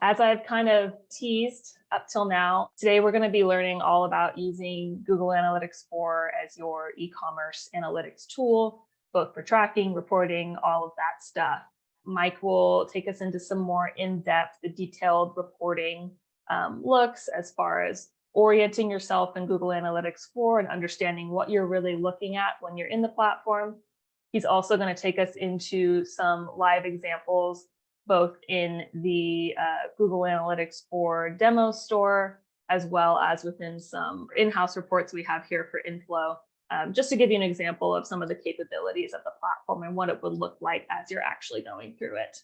As I've kind of teased up till now, today we're going to be learning all about using Google Analytics 4 as your e-commerce analytics tool, both for tracking, reporting, all of that stuff. Mike will take us into some more in-depth, detailed reporting looks as far as orienting yourself in Google Analytics 4 and understanding what you're really looking at when you're in the platform. He's also going to take us into some live examples, both in the Google Analytics 4 demo store, as well as within some in-house reports we have here for Inflow, just to give you an example of some of the capabilities of the platform and what it would look like as you're actually going through it.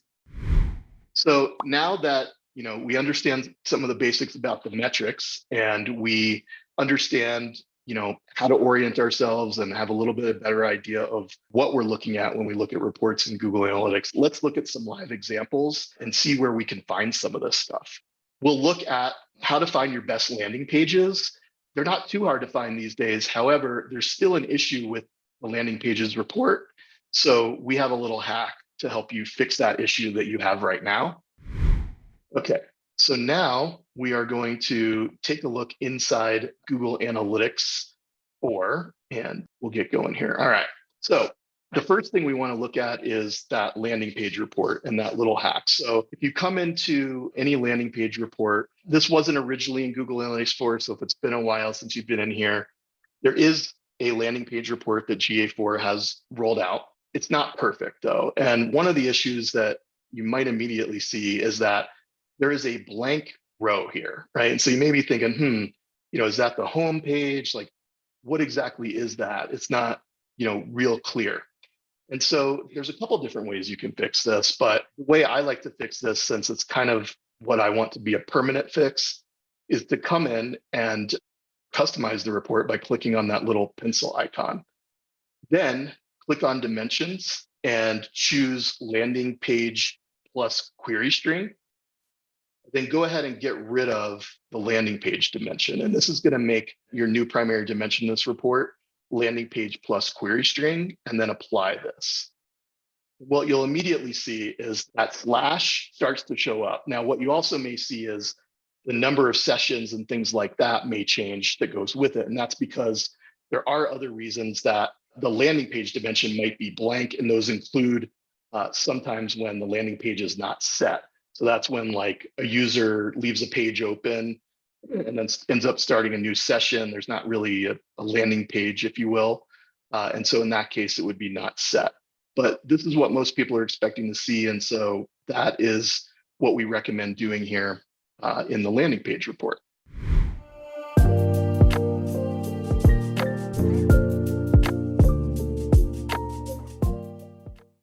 So now that we understand some of the basics about the metrics, and we understand how to orient ourselves and have a little bit better idea of what we're looking at when we look at reports in Google Analytics, let's look at some live examples and see where we can find some of this stuff. We'll look at how to find your best landing pages. They're not too hard to find these days. However, there's still an issue with the landing pages report. So we have a little hack to help you fix that issue that you have right now. Okay, so now we are going to take a look inside Google Analytics 4, and we'll get going here. All right, so the first thing we want to look at is that landing page report and that little hack. So if you come into any landing page report, this wasn't originally in Google Analytics 4, so if it's been a while since you've been in here, there is a landing page report that GA4 has rolled out. It's not perfect though. And one of the issues that you might immediately see is that there is a blank row here, right? And so you may be thinking, is that the home page? Like, what exactly is that? It's not, real clear. And so there's a couple different ways you can fix this, but the way I like to fix this, since it's kind of what I want to be a permanent fix, is to come in and customize the report by clicking on that little pencil icon. Then click on dimensions and choose landing page plus query string. Then go ahead and get rid of the landing page dimension. And this is going to make your new primary dimension in this report landing page plus query string, and then apply this. What you'll immediately see is that slash starts to show up. Now, what you also may see is the number of sessions and things like that may change that goes with it. And that's because there are other reasons that the landing page dimension might be blank, and those include sometimes when the landing page is not set. So that's when like a user leaves a page open and then ends up starting a new session. There's not really a landing page, if you will. And so in that case, it would be not set. But this is what most people are expecting to see. And so that is what we recommend doing here in the landing page report.